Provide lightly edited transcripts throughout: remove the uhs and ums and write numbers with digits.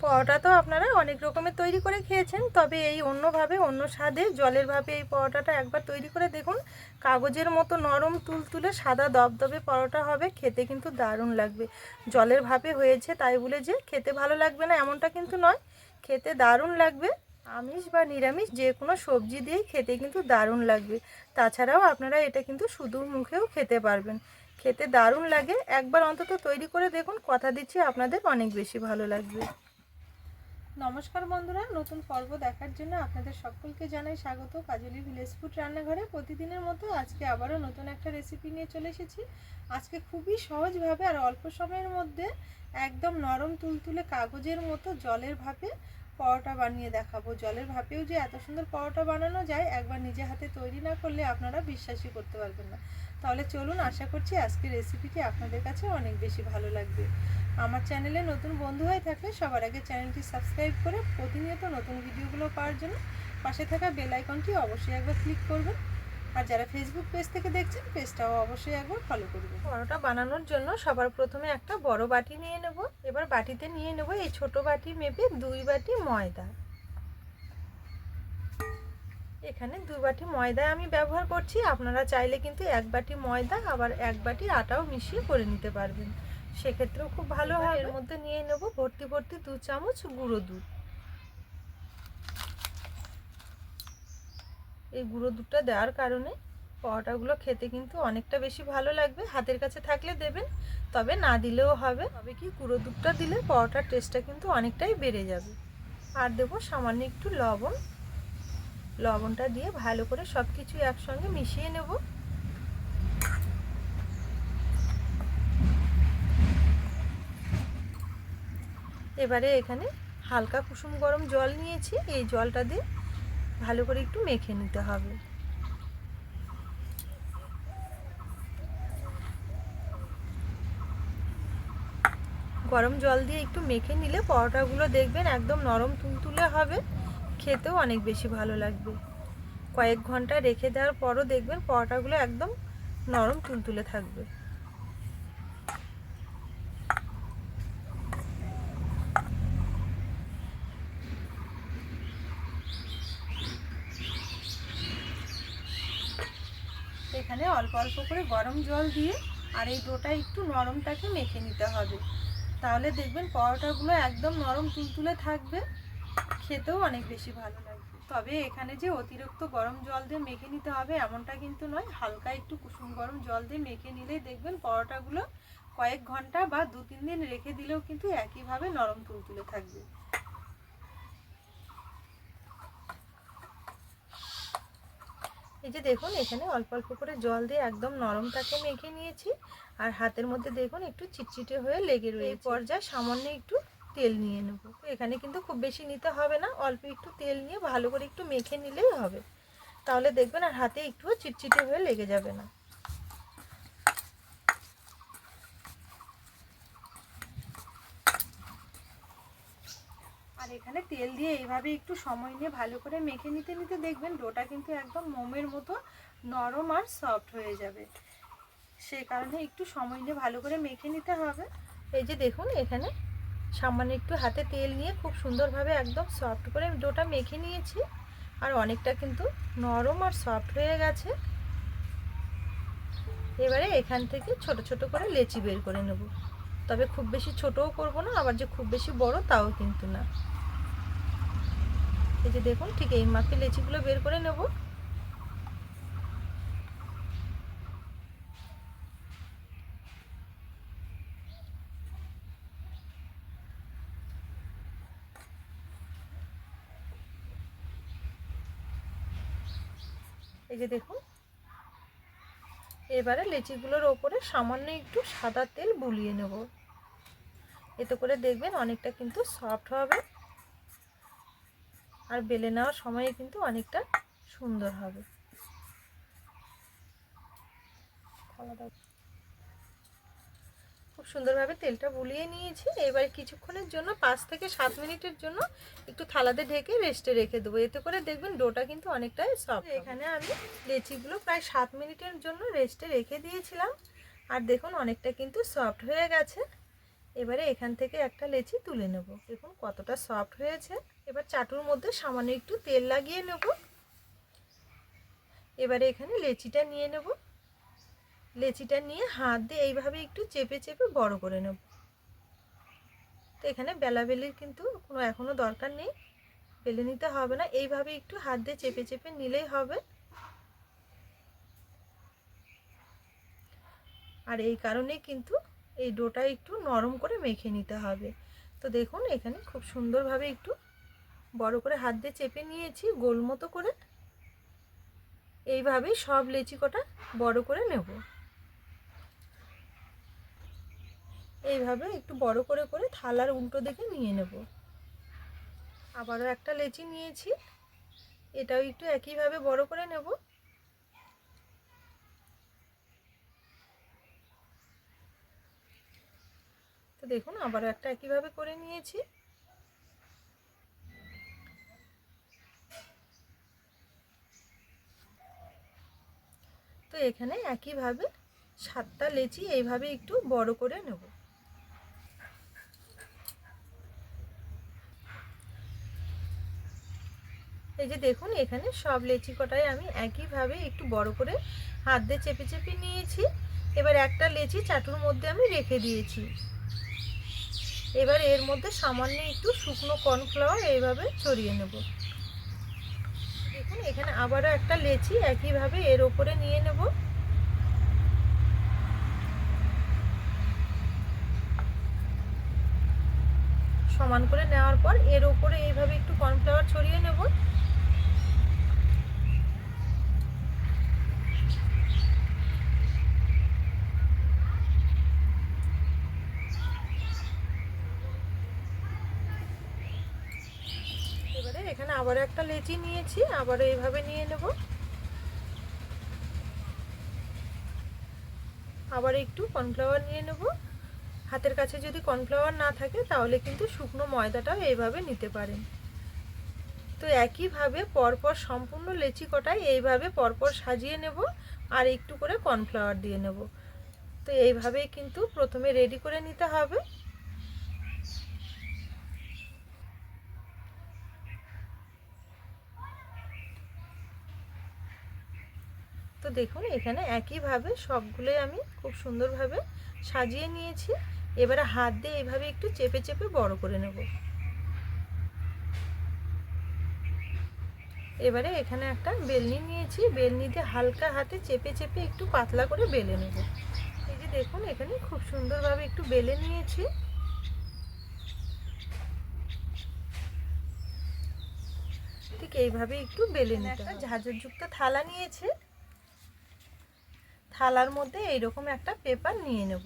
পরোটা তো আপনারা অনেক রকমের তৈরি করে খেয়েছেন, তবে এই অন্যভাবে অন্য স্বাদে জলের ভাবে এই পরোটাটা একবার তৈরি করে দেখুন। কাগজের মতো নরম তুলতুলে সাদা দবদবে পরোটা হবে, খেতে কিন্তু দারুণ লাগবে। জলের ভাবে হয়েছে তাই বলে যে খেতে ভালো লাগবে না এমনটা কিন্তু নয়, খেতে দারুণ লাগবে। আমিষ বা নিরামিষ যে কোনো সবজি দিয়েই খেতে কিন্তু দারুণ লাগবে। তাছাড়াও আপনারা এটা কিন্তু শুধু মুখেও খেতে পারবেন, খেতে দারুণ লাগে। একবার অন্তত তৈরি করে দেখুন, কথা দিচ্ছি আপনাদের অনেক বেশি ভালো লাগবে। নমস্কার বন্ধুরা, নতুন পর্ব দেখার জন্য আপনাদের সকলকে জানাই স্বাগত কাজলি ভিলেজ ফুড রান্নাঘরে। প্রতিদিনের মতো আজকে আবারও নতুন একটা রেসিপি নিয়ে চলে এসেছি। আজকে খুবই সহজভাবে আর অল্প সময়ের মধ্যে একদম নরম তুলতুলে কাগজের মতো জলের ভাপে পরোটা বানিয়ে দেখাবো। জলের ভাপেও যে এত সুন্দর পরোটা বানানো যায়, একবার নিজে হাতে তৈরি না করলে আপনারা বিশ্বাসই করতে পারবেন না। তাহলে চলুন, আশা করছি আজকের রেসিপিটি আপনাদের কাছে অনেক বেশি ভালো লাগবে। আমার চ্যানেলে নতুন বন্ধু হয়ে থাকলে সবার আগে চ্যানেলটি সাবস্ক্রাইব করে প্রতিনিয়ত নতুন ভিডিওগুলো পাওয়ার জন্য পাশে থাকা বেল আইকনটি অবশ্যই একবার ক্লিক করবেন। আর যারা ফেসবুক পেজ থেকে দেখছেন, পেজটাও অবশ্যই একবার ফলো করবেন। পরোটা বানানোর জন্য সবার প্রথমে একটা বড় বাটি নিয়ে নেব। এবার বাটিতে নিয়ে নেব এই ছোট বাটি মেপে 2 বাটি ময়দা। এখানে 2 বাটি ময়দা আমি ব্যবহার করছি, আপনারা চাইলে কিন্তু 1 বাটি ময়দা আবার 1 বাটি আটাও মিশিয়ে করে নিতে পারবেন, সেক্ষেত্রেও খুব ভালো হয়। এর মধ্যে নিয়ে নেব ভর্তি ভর্তি 2 চামচ গুঁড়ো দুধ। এই গুঁড়ো দুধটা দেওয়ার কারণে পরোটাগুলো খেতে কিন্তু অনেকটা বেশি ভালো লাগবে। হাতের কাছে থাকলে দেবেন, তবে না দিলেও হবে। তবে কি গুঁড়ো দুধটা দিলে পরোটার টেস্টটা কিন্তু অনেকটাই বেড়ে যাবে। আর দেবো সামান্য একটু লবণ। লবণটা দিয়ে ভালো করে সব কিছু একসঙ্গে মিশিয়ে নেব। এবারে এখানে হালকা কুসুম গরম জল নিয়েছি, এই জলটা দিয়ে ভালো করে একটু মেখে নিতে হবে। গরম জল দিয়ে একটু মেখে নিলে পরোটাগুলো দেখবেন একদম নরম তুলতুলে হবে, খেতেও অনেক বেশি ভালো লাগবে। কয়েক ঘন্টা রেখে দেওয়ার পরও দেখবেন পরোটাগুলো একদম নরম তুলতুলে থাকবে। এখানে অল্প অল্প করে গরম জল দিয়ে আর এই ডোটা একটু নরমটাকে মেখে নিতে হবে, তাহলে দেখবেন পরোটাগুলো একদম নরম তুলতুলে থাকবে, খেতেও অনেক বেশি ভালো লাগবে। তবে এখানে যে অতিরিক্ত গরম জল দিয়ে মেখে নিতে হবে এমনটা কিন্তু নয়, হালকা একটু কুসুম গরম জল দিয়ে মেখে নিলেই দেখবেন পরোটাগুলো কয়েক ঘন্টা বা 2-3 দিন রেখে দিলেও কিন্তু একইভাবে নরম তুলতুলে থাকবে। এই যে দেখুন এখানে অল্প অল্প করে জল দিয়ে একদম নরমটাকে মেখে নিয়েছি, আর হাতের মধ্যে দেখুন একটু চিটচিটে হয়ে লেগে রয়েছে। এই পর্যায়ে সামান্য একটু তেল নিয়ে নেব। এখানে কিন্তু খুব বেশি নিতে হবে না, অল্প একটু তেল নিয়ে ভালো করে একটু মেখে নিলেই হবে, তাহলে দেখবেন আর হাতে একটুও চিটচিটে হয়ে লেগে যাবে না। আর এখানে তেল দিয়ে এইভাবে একটু সময় নিয়ে ভালো করে মেখে নিতে নিতে দেখবেন ডোটা কিন্তু একদম মোমের মতো নরম আর সফট হয়ে যাবে, সেই কারণে একটু সময় নিয়ে ভালো করে মেখে নিতে হবে। এই যে দেখুন এখানে সামান্য একটু হাতে তেল নিয়ে খুব সুন্দরভাবে একদম সফট করে ডোটা মেখে নিয়েছি, আর অনেকটা কিন্তু নরম আর সফট হয়ে গেছে। এবারে এখান থেকে ছোট ছোট করে লেচি বের করে নেব, তবে খুব বেশি ছোটও করব না, আবার যে খুব বেশি বড় তাও কিন্তু না। এই যে দেখুন ঠিক এই মাপে লেচিগুলো বের করে নেব। এই যে দেখুন এবারে লেচিগুলোর ওপরে সামান্য একটু সাদা তেল বুলিয়ে নেব, এতে করে দেখবেন অনেকটা কিন্তু সফট হবে, আর বেলে নেওয়ার সময়ে কিন্তু অনেকটা সুন্দর হবে। খুব সুন্দরভাবে তেলটা বুলিয়ে নিয়েছি। এবার কিছুক্ষণের জন্য 5 থেকে 7 মিনিটের জন্য একটু থালাতে ঢেকে রেস্টে রেখে দেবো, এতে করে দেখবেন ডোটা কিন্তু অনেকটাই সফট। এখানে আমি লেচিগুলো প্রায় 7 মিনিটের জন্য রেস্টে রেখে দিয়েছিলাম, আর দেখুন অনেকটা কিন্তু সফট হয়ে গেছে। এবারে এখান থেকে একটা লেচি তুলে নেব। দেখুন কতটা সফট হয়েছে। এবার চাটুর মধ্যে সামান্য একটু তেল লাগিয়ে নেব। এবারে এখানে লেচিটা নিয়ে নেব। লেচিটা নিয়ে হাত দিয়ে এইভাবে একটু চেপে চেপে বড় করে নেব। তো এখানে বেলাবেলির কিন্তু কোনো এখনো দরকার নেই, বেলে নিতে হবে না, এইভাবে একটু হাত দিয়ে চেপে চেপে নিলেই হবে। আর এই কারণে কিন্তু এই ডোটা একটু নরম করে মেখে নিতে হবে। তো দেখুন এখানে খুব সুন্দরভাবে একটু বড় করে হাত দিয়ে চেপে নিয়েছি গোল মতো করে। এইভাবেই সব লেচি কটা বড় করে নেব। এইভাবে একটু বড় করে করে থালার উল্টো দিকে নিয়ে নেব। আবারও একটা লেচি নিয়েছি, এটাও একটু একইভাবে বড় করে নেব। তো দেখুন আবারও একটা একইভাবে করে নিয়েছি। তো এখানে একইভাবে 7টা লেচি এইভাবে একটু বড় করে নেব। এই যে দেখুন এখানে সব লেচি কটাই আমি একইভাবে একটু বড় করে হাত দিয়ে চেপে চেপে নিয়েছি। এবার একটা লেচি চাটুর মধ্যে আমি রেখে দিয়েছি। এবার এর মধ্যে সামান্য একটু শুকনো কর্নফ্লাওয়ার এইভাবে ছড়িয়ে নেব। দেখুন এখানে আবারও একটা লেচি একইভাবে এর ওপরে নিয়ে নেব। সমান করে নেওয়ার পর এর ওপরে এইভাবে একটু কর্নফ্লাওয়ার ছড়িয়ে নেব। এবারে এখানে আবারও একটা লেচি নিয়েছি, আবারও এইভাবে নিয়ে নেব। আবার একটু কর্নফ্লাওয়ার নিয়ে নেব। হাতের কাছে যদি কর্নফ্লাওয়ার না থাকে তাহলে কিন্তু শুকনো ময়দাটাও এইভাবে নিতে পারেন। তো একইভাবে পরপর সম্পূর্ণ লেচি কটাই এইভাবে পরপর সাজিয়ে নেব আর একটু করে কর্নফ্লাওয়ার দিয়ে নেব। তো এইভাবেই কিন্তু প্রথমে রেডি করে নিতে হবে। তো দেখুন এখানে একইভাবে সবগুলোই আমি খুব সুন্দরভাবে সাজিয়ে নিয়েছি। এবারে হাত দিয়ে এইভাবে একটু চেপে চেপে বড় করে নেব। এবারে এখানে একটা বেলনি নিয়েছি, বেলনি দিয়ে হালকা হাতে চেপে চেপে একটু পাতলা করে বেলে নেব। এই যে দেখুন এখানে খুব সুন্দরভাবে একটু বেলে নিয়েছি। ঠিক এইভাবে একটু বেলে নিতে হবে। একটা ঝাঁঝরযুক্ত থালা নিয়েছি, থালার মধ্যে এইরকম একটা পেপার নিয়ে নেব।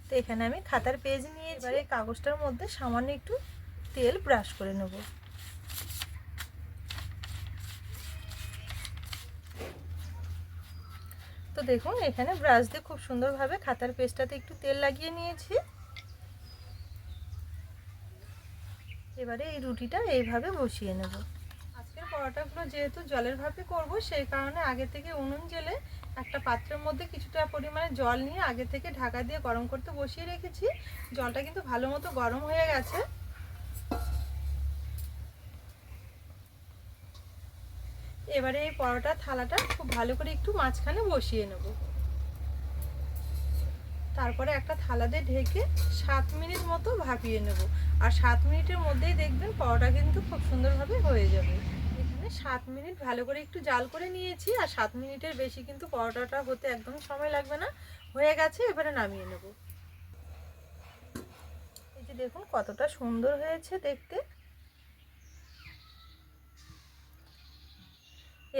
তো এখানে আমি খাতার পেজ নিয়ে এবারে কাগজটার মধ্যে সামান্য একটু তেল ব্রাশ করে নেব। তো দেখুন এখানে ব্রাশ দিয়ে খুব সুন্দরভাবে খাতার পেজটাতে একটু তেল লাগিয়ে নিয়েছি। এবারে এই রুটিটা এইভাবে বসিয়ে নেব। আজকের পরোটাগুলো যেহেতু জলের ভাপে করব, সেই কারণে আগে থেকে উনুন জেলে একটা পাত্রের মধ্যে কিছুটা পরিমাণে জল নিয়ে আগে থেকে ঢাকা দিয়ে গরম করতে বসিয়ে রেখেছি। জলটা কিন্তু ভালো মতো গরম হয়ে গেছে। এবারে এই পরোটার থালাটা খুব ভালো করে একটু মাঝখানে বসিয়ে নেব। তারপরে একটা থালা দিয়ে ঢেকে 7 মিনিট মতো ভাপিয়ে নেব। আর 7 মিনিটের মধ্যেই দেখবেন পরোটা কিন্তু খুব সুন্দরভাবে হয়ে যাবে। এখানে 7 মিনিট ভালো করে একটু জাল করে নিয়েছি, আর 7 মিনিটের বেশি কিন্তু পরোটাটা হতে একদম সময় লাগবে না। হয়ে গেছে, এবারে নামিয়ে নেব। এই যে দেখুন কতটা সুন্দর হয়েছে দেখতে।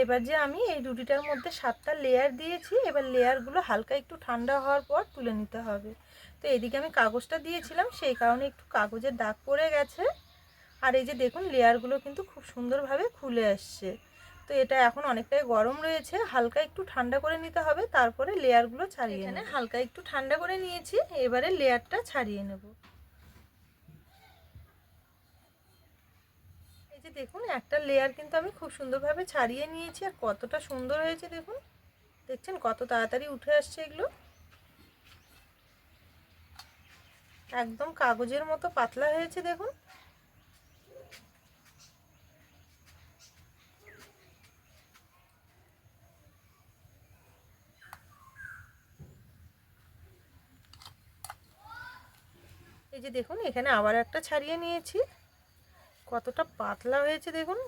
এবার যে আমি এই রুটিটার মধ্যে 7টা লেয়ার দিয়েছি, এবার লেয়ারগুলো হালকা একটু ঠান্ডা হওয়ার পর তুলে নিতে হবে। তো এদিকে আমি কাগজটা দিয়েছিলাম, সেই কারণে একটু কাগজের দাগ পড়ে গেছে। আর এই যে দেখুন লেয়ারগুলো কিন্তু খুব সুন্দরভাবে খুলে আসছে। তো এটা এখন অনেকটাই গরম রয়েছে, হালকা একটু ঠান্ডা করে নিতে হবে, তারপরে লেয়ারগুলো ছাড়িয়ে নেব। হালকা একটু ঠান্ডা করে নিয়েছি, এবারে লেয়ারটা ছাড়িয়ে নেব। এই যে দেখুন একটা লেয়ার কিন্তু আমি খুব সুন্দরভাবে ছাড়িয়ে নিয়েছি, আর কতটা সুন্দর হয়েছে দেখুন। দেখছেন কত তাড়াতাড়ি উঠে আসছে এগুলো। একদম কাগজের মতো পাতলা হয়েছে দেখুন। এই যে দেখুন এখানে আবার একটা ছাড়িয়ে নিয়েছি, কতটা পাতলা হয়েছে দেখুন।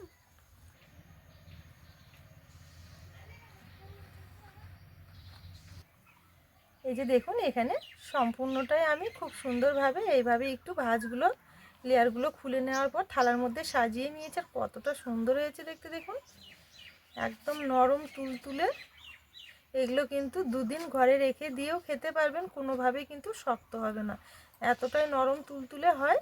এই যে দেখুন এখানে সম্পূর্ণটাই আমি খুব সুন্দরভাবে এইভাবে একটু ভাঁজগুলো লেয়ারগুলো খুলে নেওয়ার পর থালার মধ্যে সাজিয়ে নিয়েছি। আর কতটা সুন্দর হয়েছে দেখতে দেখুন, একদম নরম তুলতুলে। এগুলো কিন্তু দুদিন ঘরে রেখে দিয়েও খেতে পারবেন, কোনোভাবেই কিন্তু শক্ত হবে না, এতটাই নরম তুলতুলে হয়।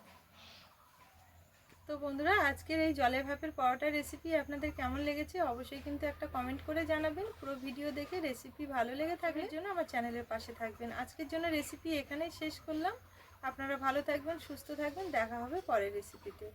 তো বন্ধুরা, আজকের এই জলের ভাপের পরোটা রেসিপি আপনাদের কেমন লেগেছে অবশ্যই কিন্তু একটা কমেন্ট করে জানাবেন। পুরো ভিডিও দেখে রেসিপি ভালো লেগে থাকলে জন্য আমার চ্যানেলের পাশে থাকবেন। আজকের জন্য রেসিপি এখানেই শেষ করলাম। আপনারা ভালো থাকবেন, সুস্থ থাকবেন, দেখা হবে পরের রেসিপিতে।